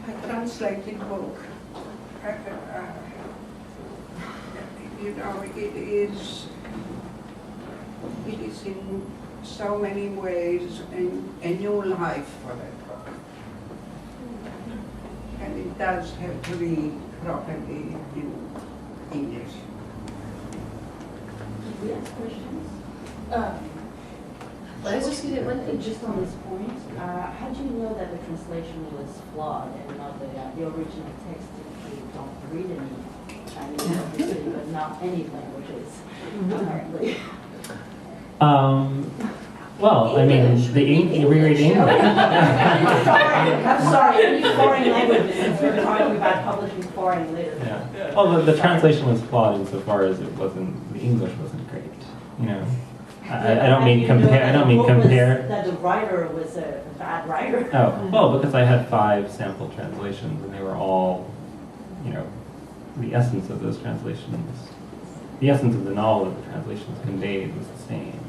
a translated book, it is in so many ways a new life for that book. And it does have to be properly in English. Did we ask questions? Well, I was just going to one thing. Just on this point, how do you know that the translation was flawed and not the original text if you don't read any Chinese, obviously, but not any languages, apparently? Well, I mean, you reread English. I'm sorry, any foreign languages, since we're talking about publishing foreign literature. Yeah. Well, the translation was flawed insofar as the English wasn't great, you know. I don't mean compare. I don't mean compare. That the writer was a bad writer. Oh, well, because I had 5 sample translations, and they were all, you know, the essence of those translations, the essence of the novel that the translations conveyed was the same.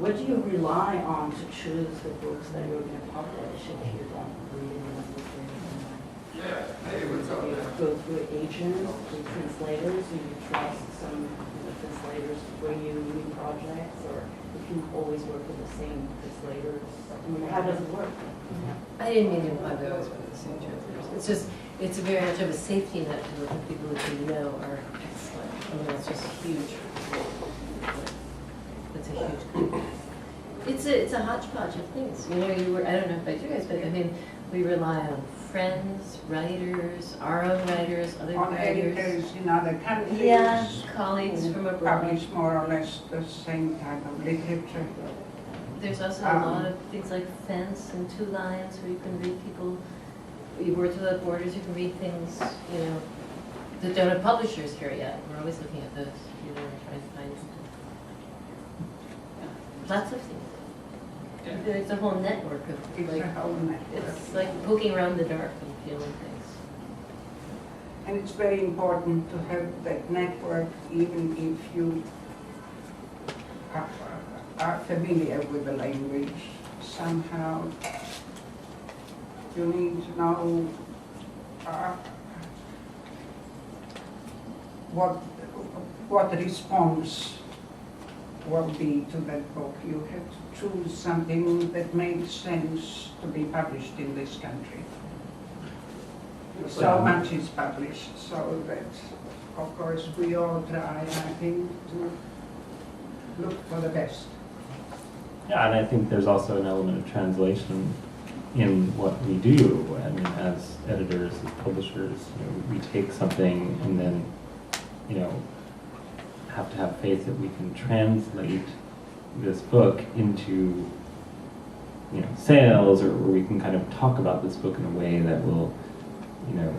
What do you rely on to choose the books that you're going to publish if you don't read any of you go through agents, through translators, and you trust some translators to bring you new projects, or if you always work with the same translators? I mean, how does it work? I didn't mean to imply that I always work with the same translators. It's just, it's a very much of a safety net to work with people that you know are excellent. I mean, that's just huge. It's a huge group. It's a hodgepodge of things. You know, I don't know about you guys, but I mean, we rely on friends, writers, our own writers, other On writers. editors in other countries. Yeah, colleagues from abroad. Publish more or less the same type of literature. There's also a lot of things like Fence and Two Lions, where you can read people, Words Without Borders, you can read things, you know, that don't have publishers here yet. We're always looking at those, you know, trying to find lots of things. There's a whole network of, it's like poking around the dark and feeling things. And it's very important to have that network, even if you are familiar with the language. Somehow you need to know what the response will be to that book. You have to choose something that makes sense to be published in this country. So much is published, so that, of course, we all try, I think, to look for the best. Yeah, and I think there's also an element of translation in what we do. I mean, as editors, as publishers, you know, we take something and then, you know, have to have faith that we can translate this book into, you know, sales, or we can kind of talk about this book in a way that will, you know,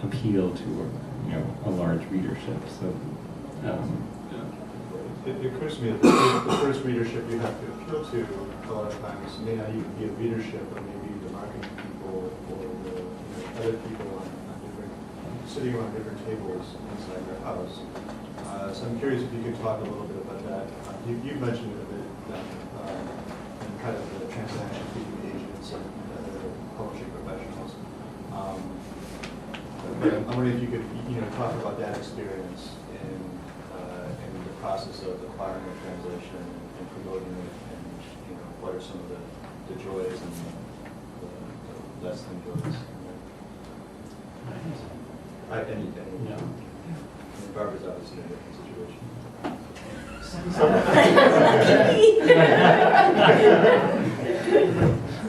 appeal to, you know, a large readership. So. It occurs to me that the first readership you have to appeal to a lot of times may not even be a readership, but maybe the marketing people or the other people on different, sitting around different tables inside their house. So I'm curious if you could talk a little bit about that. You mentioned it a bit, and kind of the transaction between agents and other publishing professionals. But I'm wondering if you could, you know, talk about that experience in the process of acquiring a translation and promoting it, and, you know, what are some of the joys and the less than joys? Anything. Yeah. Barbara's obviously in a different situation.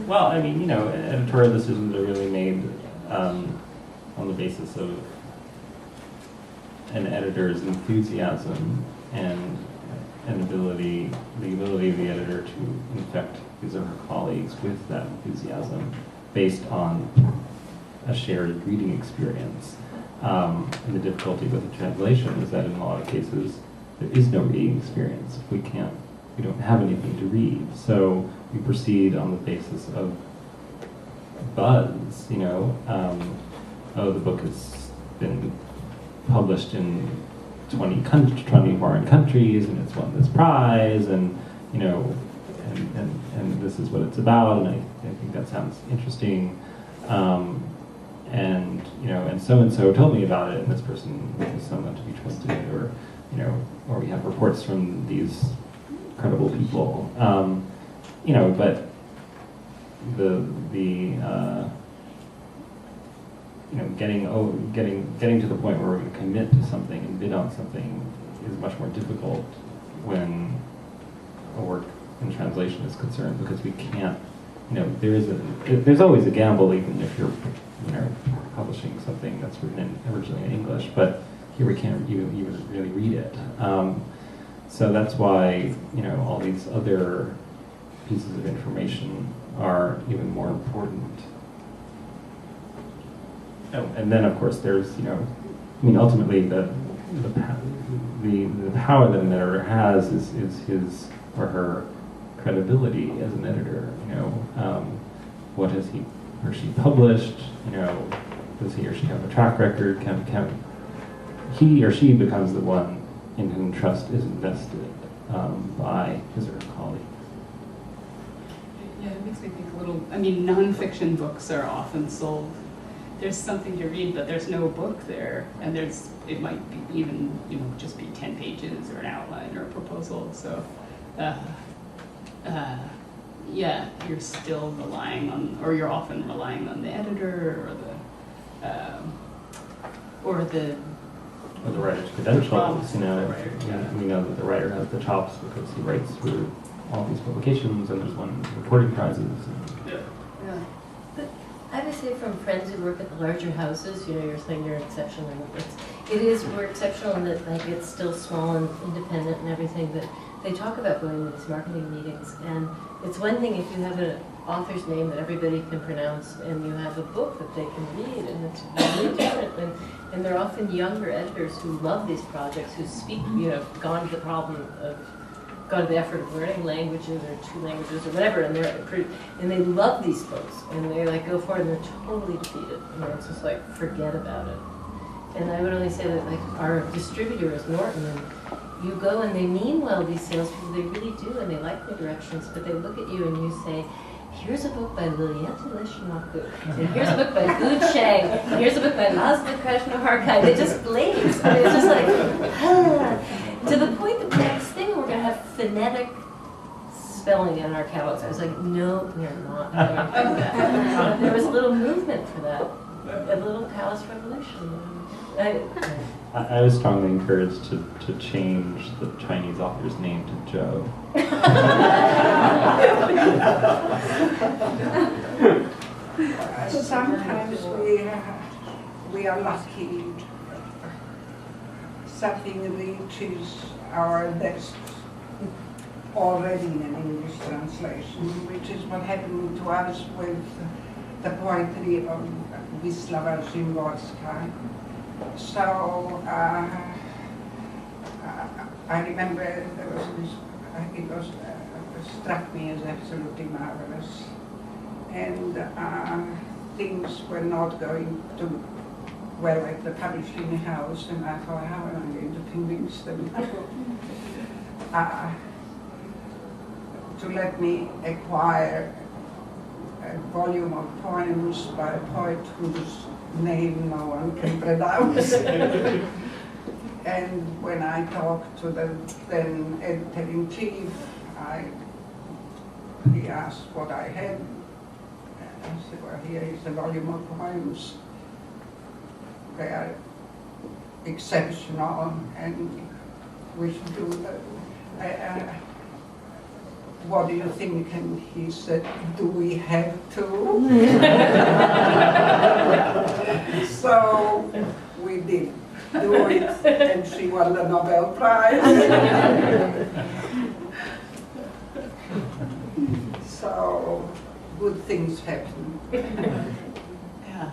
Well, I mean, you know, editorial decisions are really made on the basis of an editor's enthusiasm and the ability of the editor to infect his or her colleagues with that enthusiasm based on a shared reading experience. And the difficulty with the translation is that in a lot of cases there is no reading experience. We don't have anything to read. So we proceed on the basis of buzz, you know. Oh, the book has been published in 20 foreign countries and it's won this prize, and, you know, and this is what it's about, and I think that sounds interesting. And so told me about it, and this person is someone to be trusted, or or we have reports from these credible people. But getting to the point where we're going to commit to something and bid on something is much more difficult when a work in translation is concerned, because we can't. There's always a gamble, even if you're publishing something that's written originally in English, but here we can't even really read it. So that's why all these other pieces of information are even more important. Oh, and then of course there's ultimately the power that an editor has is his or her credibility as an editor. What has he or she published? Does he or she have a track record? Can he or she becomes the one in whom trust is invested by his or her colleague. Yeah, it makes me think a little. I mean, nonfiction books are often sold. There's something to read, but there's no book there, and it might be even just be 10 pages or an outline or a proposal. So, yeah, you're still relying on, or you're often relying on the editor or the writer's credentials. The writer, We know that the writer has the chops because he writes for all these publications, and there's won reporting prizes. Yeah. But I would say from friends who work at the larger houses, you're saying you're exceptional. We're exceptional in that it's still small and independent and everything, but they talk about going to these marketing meetings, and it's one thing if you have an author's name that everybody can pronounce and you have a book that they can read, and it's really different. And they're often younger editors who love these projects, who speak, gone to the effort of learning languages or 2 languages or whatever, and they love these books, and they go for it, and they're totally defeated. It's just forget about it. And I would only say that our distributor is Norton, and you go and they mean well, these salespeople, they really do, and they like the directions, but they look at you and you say, here's a book by Lilieta Leshmaku, and here's a book by Gu Chang, and here's a book by Laszlo Krasnoharkai. They just blaze. I mean, it's just to the point that the next thing we're going to have phonetic spelling in our catalogs. I was like, no, we're not going to do that. There was a little movement for that, a little Palace Revolution. I was strongly encouraged to change the Chinese author's name to Joe. Sometimes we are lucky. Something reaches our desk already in an English translation, which is what happened to us with the poetry of Wisława Szymborska. So I remember there was this, it struck me as absolutely marvelous, and things were not going to well at the publishing house, and I thought, how am I going to convince them to let me acquire a volume of poems by a poet whose name no one can pronounce. And when I talked to the then editor-in-chief, he asked what I had. And I said, well, here is a volume of poems. They are exceptional, and we should do that. What do you think? And he said, do we have to? So we did do it, and she won the Nobel Prize. So good things happen. Yeah.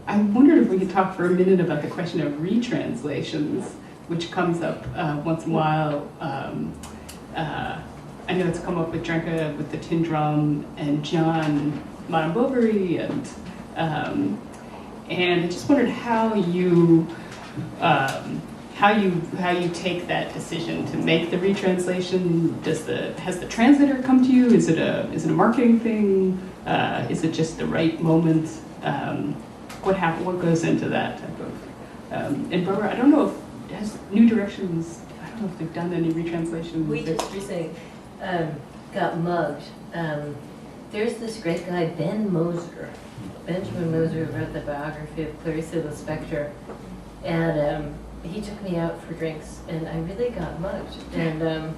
I wondered if we could talk for a minute about the question of retranslations, which comes up once in a while. I know it's come up with Drenka, with the Tin Drum, and John Madame Bovary, and I just wondered how you how you take that decision to make the retranslation. Has the translator come to you? Is it a marketing thing? Is it just the right moment? What goes into that type of? And Barbara, I don't know if has New Directions. I don't know if they've done any retranslations. We just recently got mugged. There's this great guy, Benjamin Moser, who wrote the biography of Clarice Lispector, and he took me out for drinks, and I really got mugged. And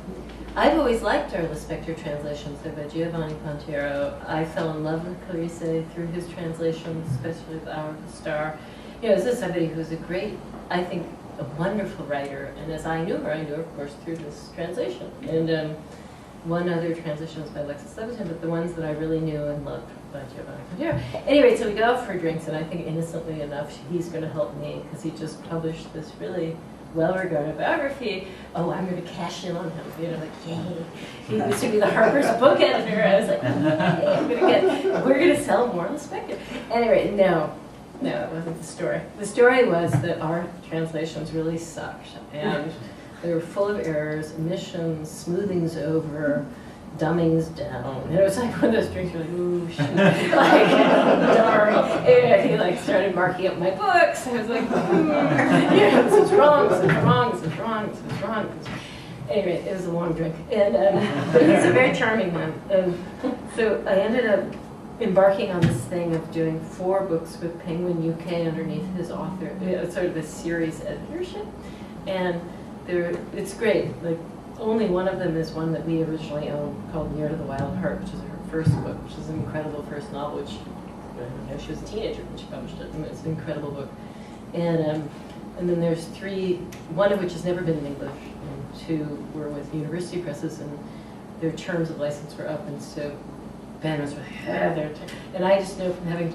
I've always liked our Lispector translations. They're by Giovanni Pontiero. I fell in love with Clarice through his translations, especially The Hour of the Star. You know, this is somebody who's a great, I think, a wonderful writer, and as I knew her, of course, through this translation. And one other translation was by Alexis Levitan, but the ones that I really knew and loved by Giovanni Pontiero. Anyway, so we go out for drinks, and I think innocently enough, he's going to help me, because he just published this really well-regarded biography. Oh, I'm going to cash in on him. You know, like, yay. He used to be the Harper's book editor. I was like, yay, we're going to sell more on the Spectre. Anyway, no, it wasn't the story. The story was that our translations really sucked, and they were full of errors, omissions, smoothings over, dumbings down. And it was like one of those drinks, you're like, ooh, shit. Like, darn. And he like started marking up my books. I was like, yeah, this is wrong, this is wrong, this is wrong, this is wrong. Anyway, it was a long drink. And but he's a very charming man. So I ended up embarking on this thing of doing 4 books with Penguin UK underneath his author, sort of a series editorship. And it's great. Like, only one of them is one that we originally owned called Near to the Wild Heart, which is her first book, which is an incredible first novel, which I don't know, she was a teenager when she published it, and it's an incredible book. And then there's 3, one of which has never been in English, and 2 were with university presses, and their terms of license were up, and so Ben was like, and I just know from having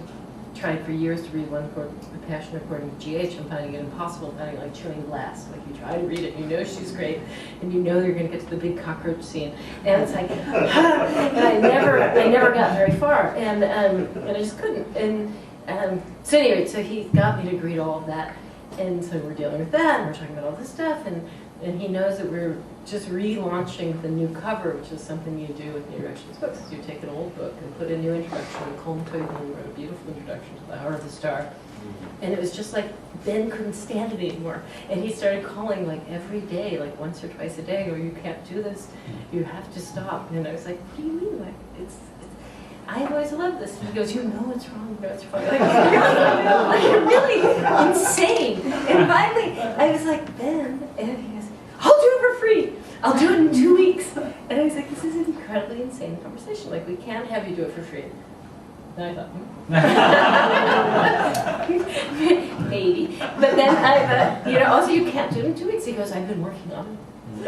tried for years to read one called The Passion According to GH, and finding it impossible, finding like chewing glass. Like, you try to read it, you know she's great, and you know you're going to get to the big cockroach scene, and it's like, and I never got very far, and I just couldn't. And so anyway, so he got me to agree to all of that, and so we're dealing with that, and we're talking about all this stuff, and he knows that we're just relaunching the new cover, which is something you do with New Directions books. Is you take an old book and put a new introduction, and Colm Toylan wrote a beautiful introduction to The Hour of the Star. And it was just like, Ben couldn't stand it anymore. And he started calling like every day, like once or twice a day, or you can't do this, you have to stop. And I was like, what do you mean? Like, I've always loved this. And he goes, you know it's wrong, you know it's wrong. Like, really insane. And finally, I was like, Ben, and he goes, I'll do it for free. I'll do it in 2 weeks. And I was like, this is an incredibly insane conversation. Like, we can't have you do it for free. And I thought, maybe. But then I thought, also you can't do it in 2 weeks. He goes, I've been working on it.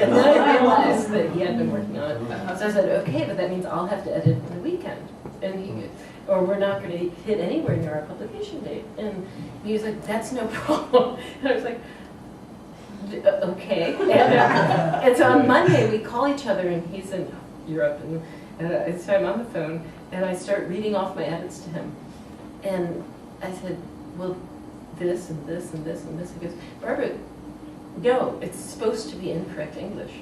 And then I realized that he had been working on it. So I said, okay, but that means I'll have to edit in the weekend. And or we're not going to hit anywhere near our publication date. And he was like, that's no problem. And I was like, okay. And so on Monday we call each other, and he's in Europe, and so I'm on the phone, and I start reading off my edits to him. And I said, well, this and this and this and this. He goes, Barbara, no, it's supposed to be incorrect English.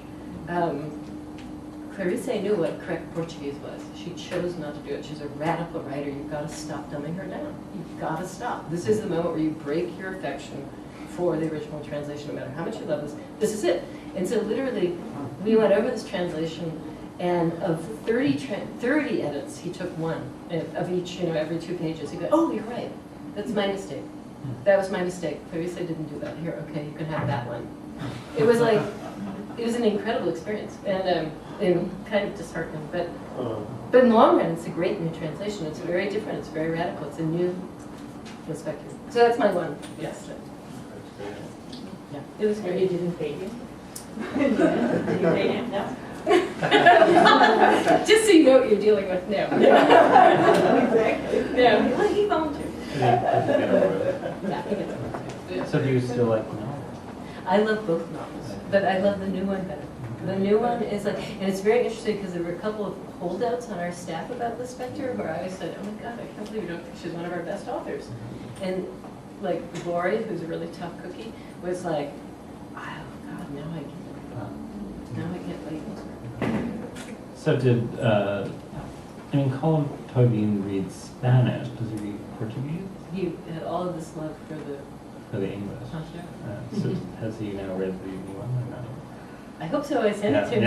Clarice knew what correct Portuguese was. She chose not to do it. She's a radical writer. You've got to stop dumbing her down. You've got to stop. This is the moment where you break your affection for the original translation, no matter how much you love this. This is it. And so literally, we went over this translation, and of 30 edits, he took 1 of each, every 2 pages. He goes, oh, you're right. That's my mistake. That was my mistake. Clarice didn't do that. Here, okay, you can have that one. It was like, it was an incredible experience, and kind of disheartening. But in the long run, it's a great new translation. It's very different. It's very radical. It's a new perspective. So that's my one. Yes. Yeah, it was great. You didn't pay him? Did you pay him? No. Just so you know what you're dealing with. No. Exactly. No. Well, he volunteered. Yeah, he gets it. So do you still like novels? I love both novels, but I love the new one better. The new one is like, and it's very interesting because there were a couple of holdouts on our staff about the Spectre where I said, oh my God, I can't believe you don't think she's one of our best authors. And like Lori, who's a really tough cookie, was like, God, now I can't wait. So did, Colin Tobin reads Spanish, does he read Portuguese? He had all of this love For the English? So has he now read the new one or not? I hope so, I sent it to him.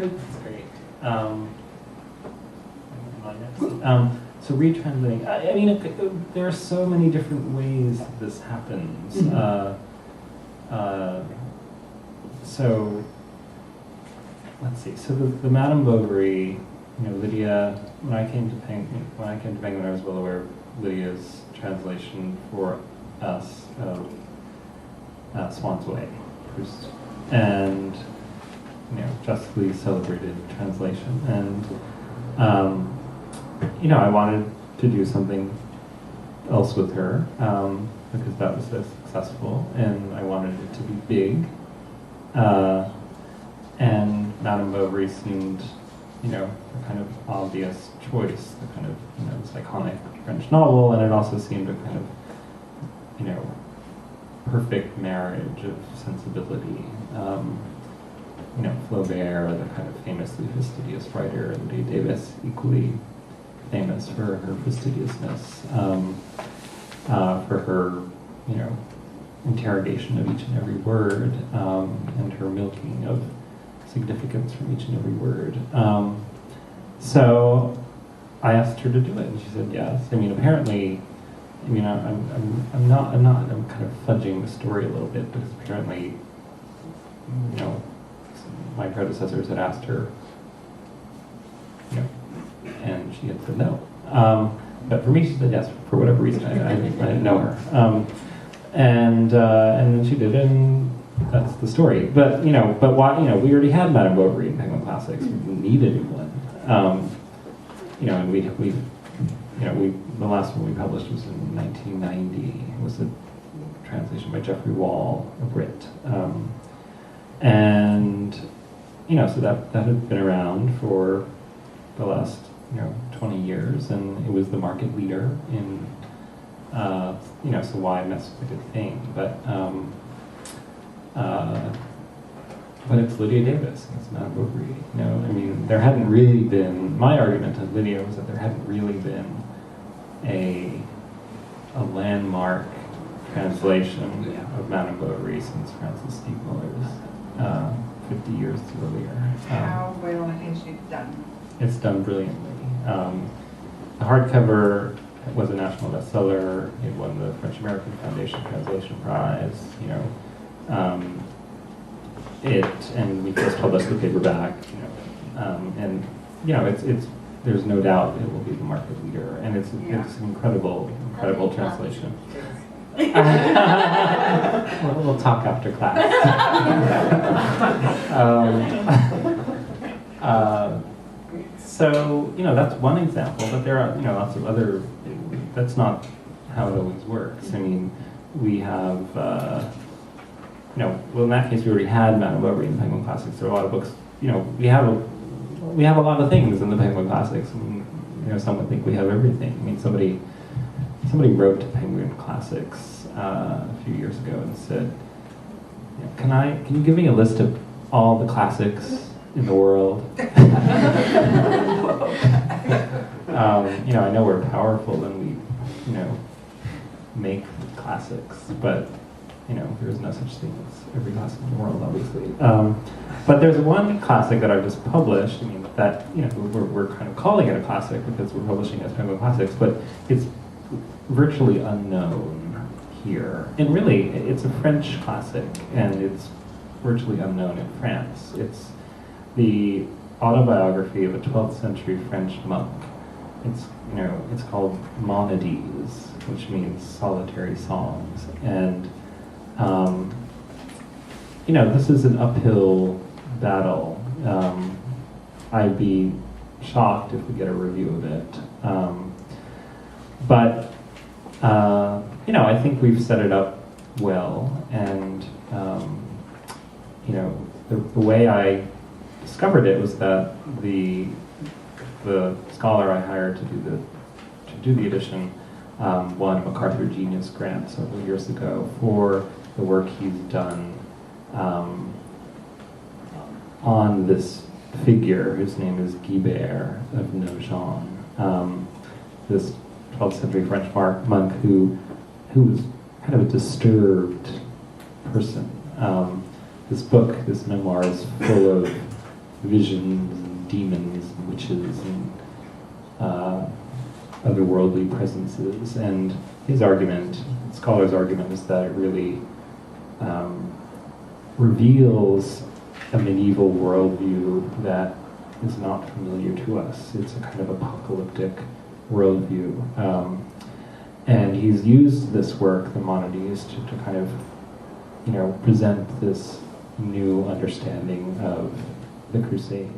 That's great. So retranslating, I mean, there are so many different ways this happens. So, let's see. So the Madame Bovary, Lydia. When I came to Penguin, I was well aware of Lydia's translation for us of Swann's Way, Proust, and justly celebrated translation. And I wanted to do something else with her because that was so successful, and I wanted it to be big. And Madame Bovary seemed, a kind of obvious choice, the kind of this iconic French novel, and it also seemed a kind of, perfect marriage of sensibility. Flaubert, the kind of famously fastidious writer, and Lydia Davis, equally famous for her fastidiousness, for her, interrogation of each and every word, and her milking of significance from each and every word. So I asked her to do it, and she said yes. Apparently, I'm kind of fudging the story a little bit, because apparently, my predecessors had asked her, and she had said no. But for me, she said yes, for whatever reason. I didn't know her. And then she did, and that's the story. But why? We already had Madame Bovary in Penguin Classics. We didn't need a new one. And the last one we published was in 1990. It was a translation by Geoffrey Wall, a Brit. So that had been around for the last 20 years, and it was the market leader in. So why mess with a good thing? But it's Lydia Davis, and it's Madame Bovary. There hadn't really been. My argument of Lydia was that there hadn't really been a landmark translation of Madame Bovary since Francis Steegmüller's 50 years earlier. How well has it done? It's done brilliantly. The hardcover was a national bestseller. It won the French American Foundation Translation Prize. And we just published the paperback. It's there's no doubt it will be the market leader, and it's an incredible translation. We'll talk after class. So that's one example, but there are lots of other. That's not how it always works. We have in that case we already had Madame Bovary in Penguin Classics. There are a lot of books. We have a lot of things in the Penguin Classics, and some would think we have everything. Somebody wrote to Penguin Classics a few years ago and said, can you give me a list of all the classics in the world? I know we're powerful when we, make classics, but there's no such thing as every classic in the world, obviously. But there's one classic that I've just published. That we're kind of calling it a classic because we're publishing as Penguin Classics, but it's virtually unknown here. And really, it's a French classic, and it's virtually unknown in France. It's the autobiography of a 12th century French monk. It's called Monodies, which means solitary songs. And, this is an uphill battle. I'd be shocked if we get a review of it. But I think we've set it up well, and, the way I discovered it was that the scholar I hired to do the edition won a MacArthur Genius Grant several years ago for the work he's done on this figure whose name is Guibert of Nogent, this 12th century French monk who was kind of a disturbed person. This book, this memoir, is full of visions and demons and witches and otherworldly presences. And his argument, scholars' argument, is that it really reveals a medieval worldview that is not familiar to us. It's a kind of apocalyptic worldview. And he's used this work, the Maimonides, to kind of, present this new understanding of the Crusade.